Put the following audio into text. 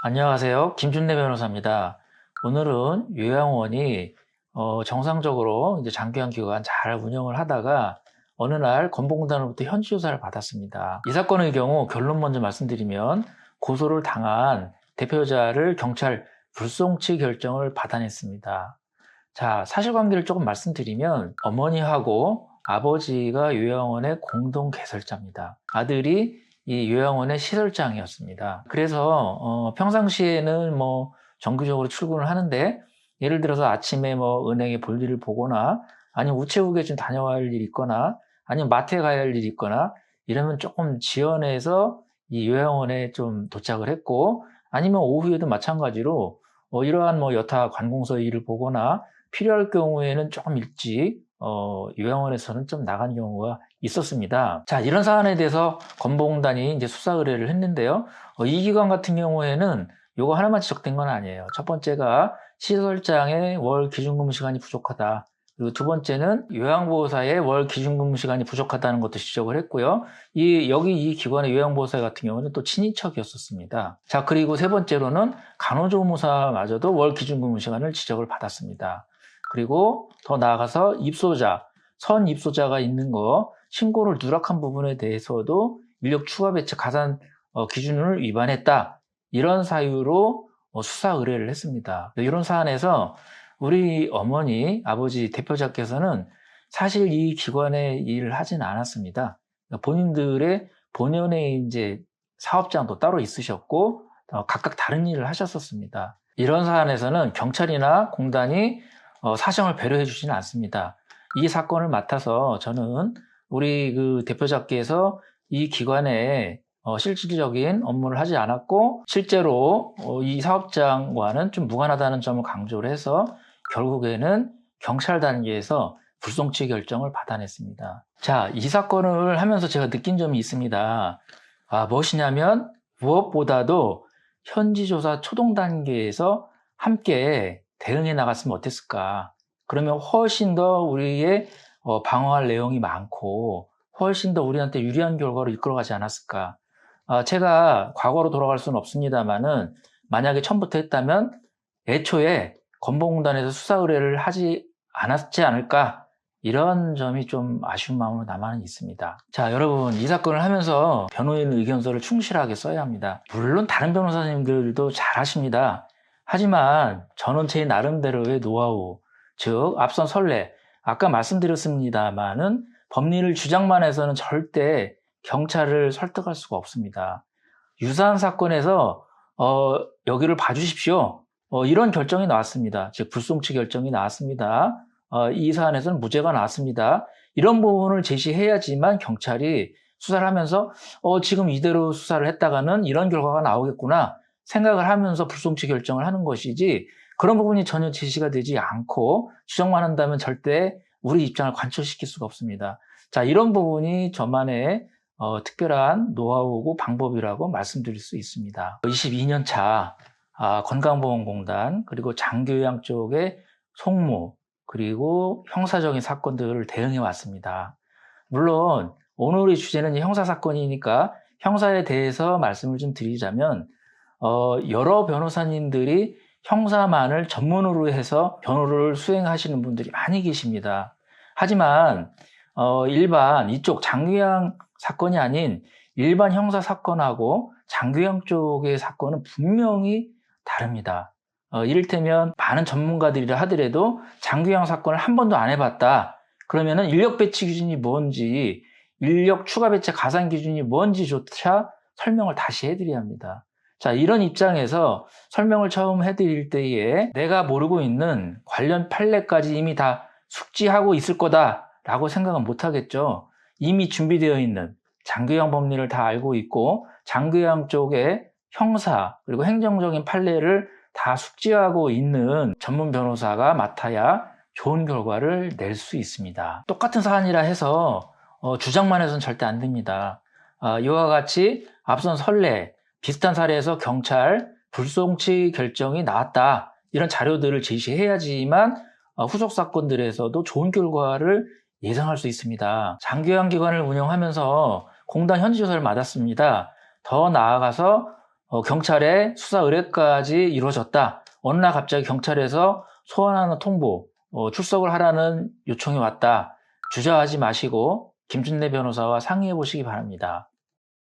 안녕하세요. 김준래 변호사입니다. 오늘은 요양원이 정상적으로 이제 장기간 기간 잘 운영을 하다가 어느 날 건보공단으로부터 현지 조사를 받았습니다. 이 사건의 경우 결론 먼저 말씀드리면 고소를 당한 대표자를 경찰 불송치 결정을 받아냈습니다. 자, 사실관계를 조금 말씀드리면 어머니하고 아버지가 요양원의 공동 개설자입니다. 아들이 이 요양원의 시설장이었습니다. 그래서 평상시에는 뭐 정기적으로 출근을 하는데 예를 들어서 아침에 뭐 은행에 볼 일을 보거나 아니면 우체국에 좀 다녀와야 할 일이 있거나 아니면 마트에 가야 할 일이 있거나 이러면 조금 지연해서 이 요양원에 좀 도착을 했고 아니면 오후에도 마찬가지로 이러한 뭐 여타 관공서 일을 보거나 필요할 경우에는 조금 일찍 요양원에서는 좀 나간 경우가 있었습니다. 자, 이런 사안에 대해서 건보공단이 이제 수사 의뢰를 했는데요. 이 기관 같은 경우에는 요거 하나만 지적된 건 아니에요. 첫 번째가 시설장의 월 기준근무 시간이 부족하다. 그리고 두 번째는 요양보호사의 월 기준근무 시간이 부족하다는 것도 지적을 했고요. 여기 이 기관의 요양보호사 같은 경우는 또 친인척이었었습니다. 자, 그리고 세 번째로는 간호조무사마저도 월 기준근무 시간을 지적을 받았습니다. 그리고 더 나아가서 선 입소자가 있는 거, 신고를 누락한 부분에 대해서도 인력 추가 배치 가산 기준을 위반했다. 이런 사유로 수사 의뢰를 했습니다. 이런 사안에서 우리 어머니, 아버지 대표자께서는 사실 이 기관에 일을 하진 않았습니다. 본인들의 본연의 이제 사업장도 따로 있으셨고 각각 다른 일을 하셨었습니다. 이런 사안에서는 경찰이나 공단이 사정을 배려해 주지는 않습니다. 이 사건을 맡아서 저는 우리 그 대표자께서 이 기관에 실질적인 업무를 하지 않았고 실제로 이 사업장과는 좀 무관하다는 점을 강조를 해서 결국에는 경찰 단계에서 불송치 결정을 받아냈습니다. 자, 이 사건을 하면서 제가 느낀 점이 있습니다. 무엇이냐면 무엇보다도 현지조사 초동 단계에서 함께 대응해 나갔으면 어땠을까? 그러면 훨씬 더 우리의 방어할 내용이 많고 훨씬 더 우리한테 유리한 결과로 이끌어가지 않았을까? 제가 과거로 돌아갈 수는 없습니다만은 만약에 처음부터 했다면 애초에 건보공단에서 수사 의뢰를 하지 않았지 않을까? 이런 점이 좀 아쉬운 마음으로 남아는 있습니다. 자, 여러분, 이 사건을 하면서 변호인 의견서를 충실하게 써야 합니다. 물론 다른 변호사님들도 잘 하십니다. 하지만 저는 제 나름대로의 노하우, 즉 앞선 선례, 아까 말씀드렸습니다마는 법리를 주장만 해서는 절대 경찰을 설득할 수가 없습니다. 유사한 사건에서 여기를 봐주십시오. 이런 결정이 나왔습니다. 즉 불송치 결정이 나왔습니다. 이 사안에서는 무죄가 나왔습니다. 이런 부분을 제시해야지만 경찰이 수사를 하면서 지금 이대로 수사를 했다가는 이런 결과가 나오겠구나 생각을 하면서 불송치 결정을 하는 것이지 그런 부분이 전혀 제시가 되지 않고 주장만 한다면 절대 우리 입장을 관철시킬 수가 없습니다. 자, 이런 부분이 저만의 특별한 노하우고 방법이라고 말씀드릴 수 있습니다. 22년 차 건강보험공단 그리고 장교양 쪽의 송무 그리고 형사적인 사건들을 대응해 왔습니다. 물론 오늘의 주제는 형사사건이니까 형사에 대해서 말씀을 좀 드리자면 여러 변호사님들이 형사만을 전문으로 해서 변호를 수행하시는 분들이 많이 계십니다. 하지만 일반 이쪽 장교양 사건이 아닌 일반 형사 사건하고 장교양 쪽의 사건은 분명히 다릅니다. 이를테면 많은 전문가들이라 하더라도 장교양 사건을 한 번도 안 해봤다. 그러면은 인력 배치 기준이 뭔지, 인력 추가 배치 가산 기준이 뭔지조차 설명을 다시 해드려야 합니다. 자, 이런 입장에서 설명을 처음 해드릴 때에 내가 모르고 있는 관련 판례까지 이미 다 숙지하고 있을 거다라고 생각은 못하겠죠. 이미 준비되어 있는 장교양 법리를 다 알고 있고 장교양 쪽에 형사 그리고 행정적인 판례를 다 숙지하고 있는 전문 변호사가 맡아야 좋은 결과를 낼 수 있습니다. 똑같은 사안이라 해서 주장만 해서는 절대 안 됩니다. 이와 같이 앞선 선례 비슷한 사례에서 경찰 불송치 결정이 나왔다. 이런 자료들을 제시해야지만 후속 사건들에서도 좋은 결과를 예상할 수 있습니다. 장교양 기관을 운영하면서 공단 현지조사를 받았습니다. 더 나아가서 경찰에 수사 의뢰까지 이루어졌다. 어느 날 갑자기 경찰에서 소환하는 통보, 출석을 하라는 요청이 왔다. 주저하지 마시고 김준내 변호사와 상의해 보시기 바랍니다.